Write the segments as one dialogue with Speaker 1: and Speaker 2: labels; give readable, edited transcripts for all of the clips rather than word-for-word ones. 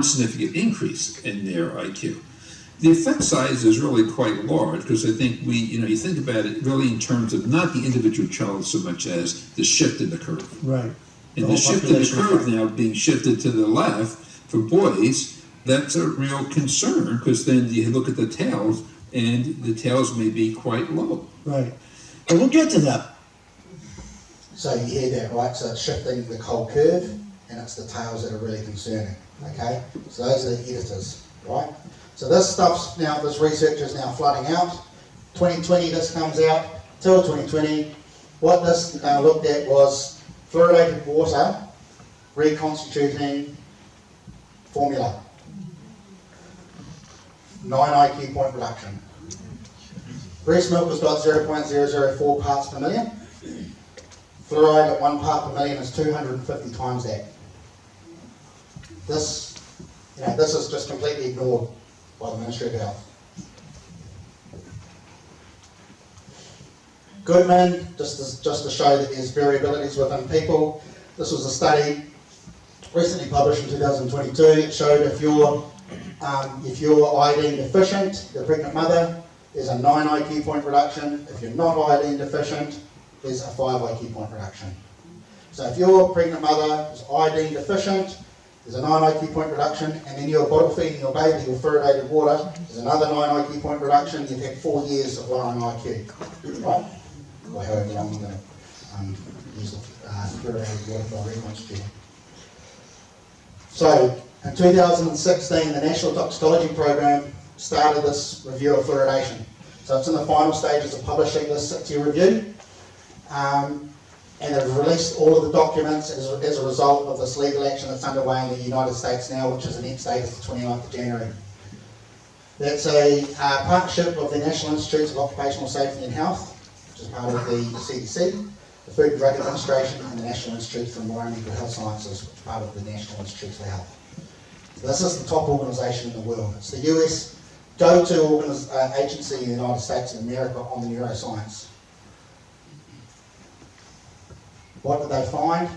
Speaker 1: significant increase in their IQ. The effect size is really quite large because I think you think about it really in terms of not the individual child so much as the shift in the curve.
Speaker 2: Right.
Speaker 1: And the shift in the curve now being shifted to the left for boys, that's a real concern because then you look at the tails and the tails may be quite low.
Speaker 2: Right. But we'll get to that.
Speaker 3: So you hear that, right? So it's shifting the cold curve, and it's the tails that are really concerning, okay? So those are the editors, right? So this stuff's now, this research is now flooding out. 2020, this comes out, till 2020. What this looked at was fluoridated water reconstituting formula. 9 IQ point reduction. Breast milk has got 0.004 parts per million. Fluoride at 1 part per million is 250 times that. This is just completely ignored by the Ministry of Health. Goodman, just to show that there's variabilities within people. This was a study recently published in 2022. It showed if you're iodine deficient, the pregnant mother, there's a 9 IQ point reduction. If you're not iodine deficient, there's a 5 IQ point reduction. So if your pregnant mother is iodine deficient, there's a 9 IQ point reduction, and then you're bottle feeding your baby with fluoridated water, there's another 9 IQ point reduction. You've had 4 years of lowering IQ, right? Or however long you're going to use the fluoridated water for reconstituting. So in 2016, the National Toxicology Program started this review of fluoridation. So it's in the final stages of publishing this 6-year review. And they've released all of the documents as a result of this legal action that's underway in the United States now, which is the next date of the 29th of January. That's a partnership of the National Institutes of Occupational Safety and Health, which is part of the CDC, the Food and Drug Administration, and the National Institute for Environmental Health Sciences, which is part of the National Institutes of Health. So this is the top organisation in the world. It's the US go-to agency in the United States and America on the neuroscience. What did they find?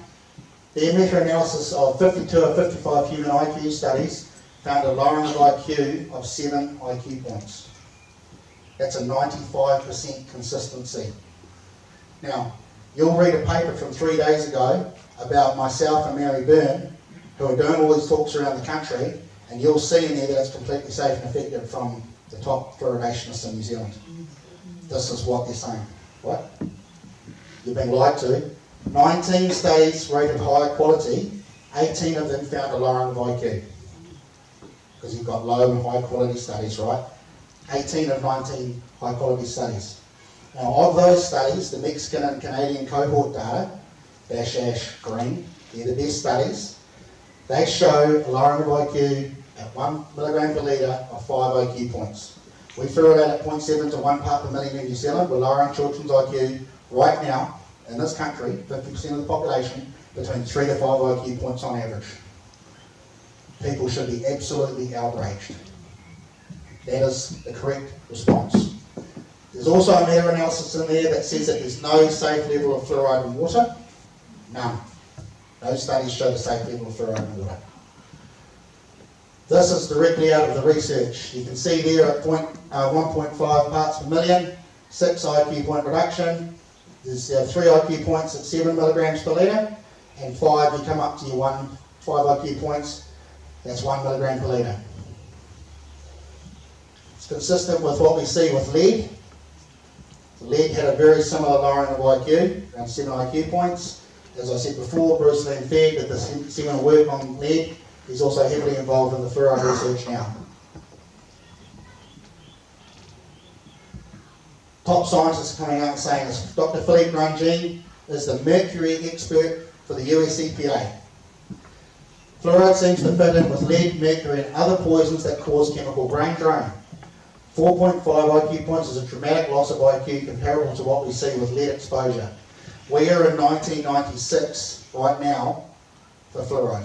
Speaker 3: Their meta-analysis of 52 of 55 human IQ studies found a lowering of IQ of 7 IQ points. That's a 95% consistency. Now, you'll read a paper from 3 days ago about myself and Mary Byrne, who are doing all these talks around the country, and you'll see in there that it's completely safe and effective from the top fluoridationists in New Zealand. This is what they're saying. What? You've been lied to. 19 studies rated high quality, 18 of them found a lowering of IQ. Because you've got low and high quality studies, right? 18 of 19 high quality studies. Now of those studies, the Mexican and Canadian cohort data, dash green, they're the best studies. They show a lowering of IQ at 1 milligram per litre of 5 IQ points. We fluoridate at 0.7 to 1 part per million in New Zealand. We're lowering children's IQ right now in this country, 50% of the population, between 3 to 5 IQ points on average. People should be absolutely outraged. That is the correct response. There's also a meta-analysis in there that says that there's no safe level of fluoride in water. None. No studies show the safe level of fluoride in water. This is directly out of the research. You can see there at 1.5 parts per million, 6 IQ point reduction. There's 3 IQ points at 7 milligrams per litre, and 5, you come up to your 5 IQ points, that's 1 milligram per litre. It's consistent with what we see with lead. Lead had a very similar lowering of IQ, around 7 IQ points. As I said before, Bruce Van Feig did the seminal work on lead. He's also heavily involved in the fluoride research now. Top scientists coming out and saying this. Dr. Philippe Grandjean is the mercury expert for the US EPA. Fluoride seems to fit in with lead, mercury, and other poisons that cause chemical brain drain. 4.5 IQ points is a dramatic loss of IQ comparable to what we see with lead exposure. We are in 1996 right now for fluoride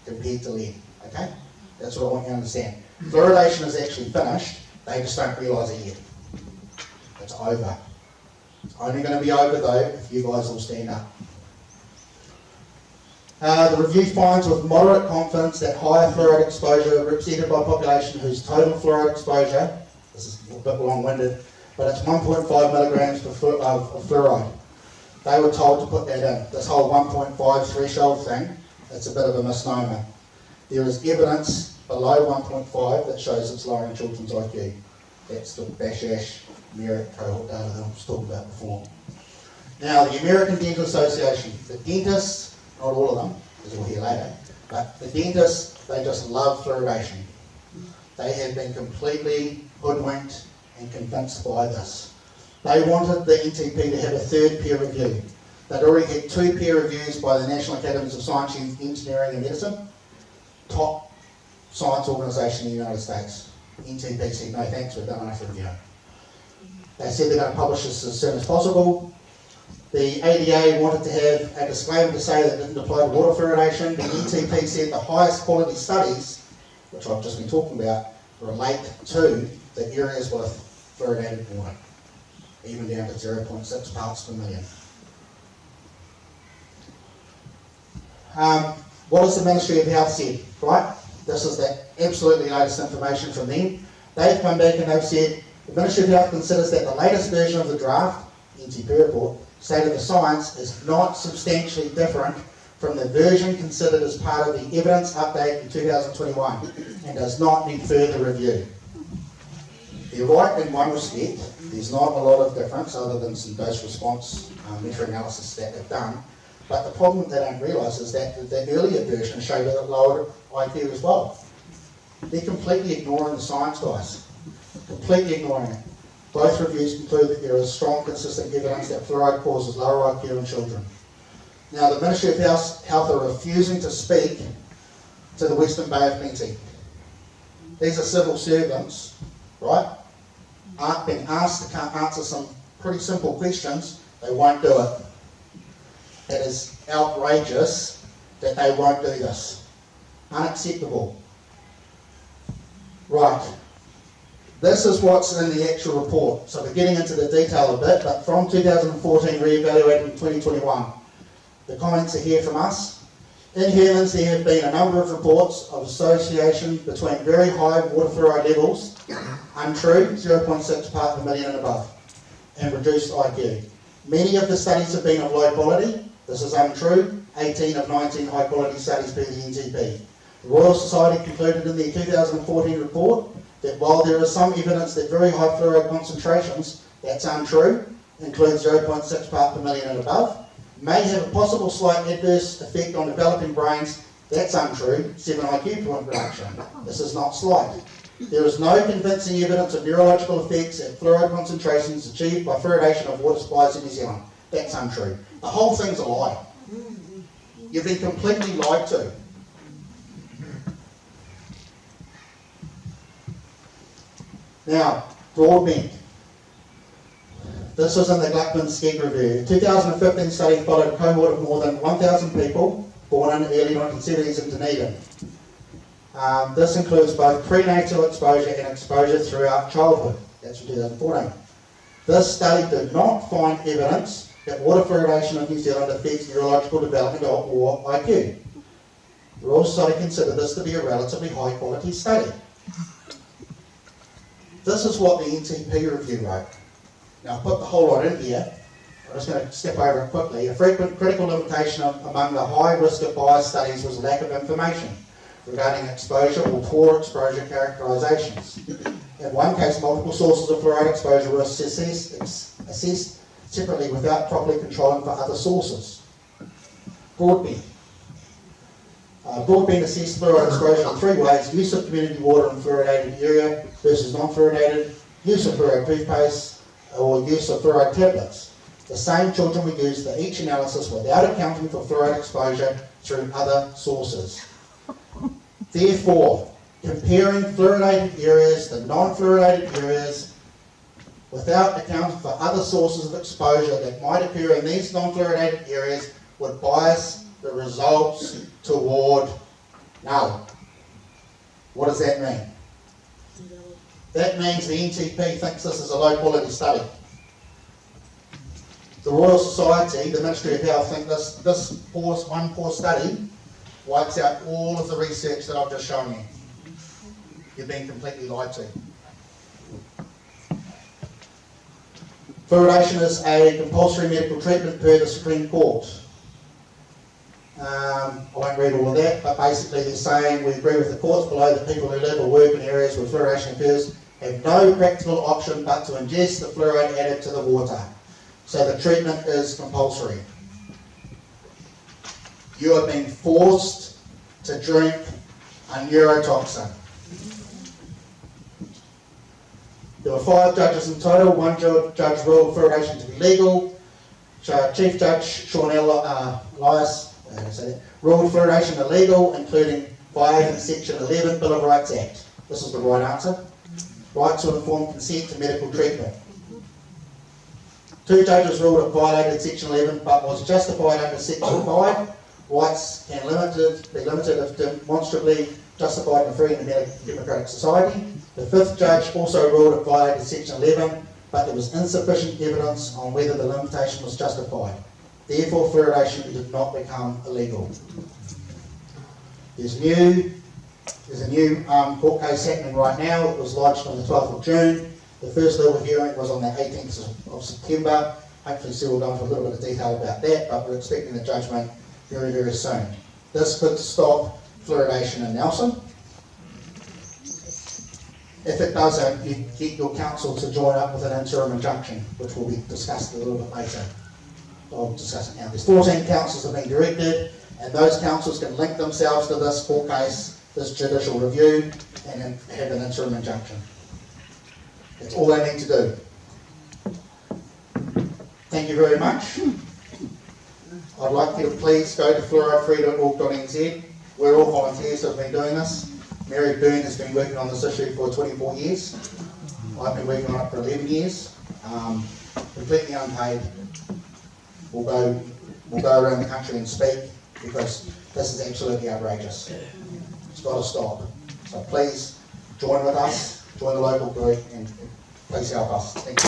Speaker 3: compared to lead. Okay? That's what I want you to understand. Fluoridation is actually finished, they just don't realise it yet. It's over. It's only going to be over though if you guys all stand up. The review finds with moderate confidence that higher fluoride exposure represented by a population whose total fluoride exposure, this is a bit long-winded, but it's 1.5 milligrams of fluoride. They were told to put that in. This whole 1.5 threshold thing, it's a bit of a misnomer. There is evidence below 1.5 that shows it's lowering children's IQ. That's the BASH merit cohort data that I was talking about before. Now, the American Dental Association, the dentists, not all of them, as we'll hear later, but the dentists, they just love fluoridation. They have been completely hoodwinked and convinced by this. They wanted the NTP to have a third peer review. They'd already had 2 peer reviews by the National Academies of Science, Engineering and Medicine, top science organisation in the United States. NTP said, no thanks, we've done enough review. They said they're going to publish this as soon as possible. The ADA wanted to have a disclaimer to say that it didn't apply to water fluoridation. The NTP said the highest quality studies, which I've just been talking about, relate to the areas with fluoridated water, even down to 0.6 parts per million. What has the Ministry of Health said, right? This is the absolutely latest information from them. They've come back and they've said, the Ministry of Health considers that the latest version of the draft, NTP report, State of the Science, is not substantially different from the version considered as part of the evidence update in 2021 and does not need further review. They're right in one respect. There's not a lot of difference other than some dose response meta-analysis that they've done. But the problem they don't realise is that the earlier version showed that it lowered IQ as well. They're completely ignoring the science, guys. Completely ignoring it. Both reviews conclude that there is strong, consistent evidence that fluoride causes lower IQ in children. Now, the Ministry of Health are refusing to speak to the Western Bay of Plenty. These are civil servants, right? Aren't being asked to answer some pretty simple questions. They won't do it. It is outrageous that they won't do this. Unacceptable. Right. This is what's in the actual report. So we're getting into the detail a bit, but from 2014 re-evaluated in 2021. The comments are here from us. In humans, there have been a number of reports of association between very high water fluoride levels, untrue, 0.6 part per million and above, and reduced IQ. Many of the studies have been of low quality. This is untrue. 18 of 19 high quality studies per the NTP. The Royal Society concluded in their 2014 report that while there is some evidence that very high fluoride concentrations, that's untrue, includes 0.6 part per million and above, may have a possible slight adverse effect on developing brains, that's untrue, 7 IQ point reduction. This is not slight. There is no convincing evidence of neurological effects at fluoride concentrations achieved by fluoridation of water supplies in New Zealand. That's untrue. The whole thing's a lie. You've been completely lied to. Now, broadband. This was in the Gluckman-Skegg review. A 2015 study followed a cohort of more than 1,000 people born in the early 1970s in Dunedin. This includes both prenatal exposure and exposure throughout childhood. That's from 2014. This study did not find evidence that water fluoridation in New Zealand affects neurological development or IQ. The Royal Society considered this to be a relatively high quality study. This is what the NTP review wrote. Now, I'll put the whole lot in here. I'm just going to step over it quickly. A frequent critical limitation among the high risk of bias studies was lack of information regarding exposure or poor exposure characterizations. In one case, multiple sources of fluoride exposure were assessed separately without properly controlling for other sources. Broadband. Broadband assessed fluoride exposure in 3 ways: use of community water in fluoridated area versus non-fluoridated, use of fluoride toothpaste, or use of fluoride tablets. The same children were used for each analysis without accounting for fluoride exposure through other sources. Therefore, comparing fluoridated areas to non-fluoridated areas without accounting for other sources of exposure that might occur in these non-fluoridated areas would bias the results toward null. What does that mean? That means the NTP thinks this is a low quality study. The Royal Society, the Ministry of Health, think this one poor study wipes out all of the research that I've just shown you. You're being completely lied to. Fluoridation is a compulsory medical treatment per the Supreme Court. I won't read all of that, but basically they're saying we agree with the courts below that people who live or work in areas where fluoridation occurs have no practical option but to ingest the fluoride added to the water. So the treatment is compulsory. You are being forced to drink a neurotoxin. There were 5 judges in total. 1 judge ruled fluoridation to be legal. Chief Judge Sean Elias ruled fluoridation illegal, including violating Section 11 Bill of Rights Act. This is the right answer. Right to informed consent to medical treatment. 2 judges ruled it violated Section 11 but was justified under Section 5. Rights can be limited if demonstrably justified and free in a democratic society. The 5th judge also ruled it violated Section 11, but there was insufficient evidence on whether the limitation was justified. Therefore, fluoridation did not become illegal. There's a new court case happening right now. It was lodged on the 12th of June. The first level hearing was on the 18th of September. Hopefully Sue will go into a little bit of detail about that, but we're expecting the judgment very, very soon. This could stop fluoridation in Nelson. If it doesn't, you get your council to join up with an interim injunction, which will be discussed a little bit later. I'll discuss it now. There's 14 councils that have been directed, and those councils can link themselves to this court case, this judicial review, and then have an interim injunction. That's all they need to do. Thank you very much. I'd like you to please go to fluoridefree.org.nz. We're all volunteers that have been doing this. Mary Byrne has been working on this issue for 24 years. I've been working on it for 11 years. Completely unpaid. We'll go around the country and speak because this is absolutely outrageous. It's got to stop. So please join with us, join the local group, and please help us. Thank you.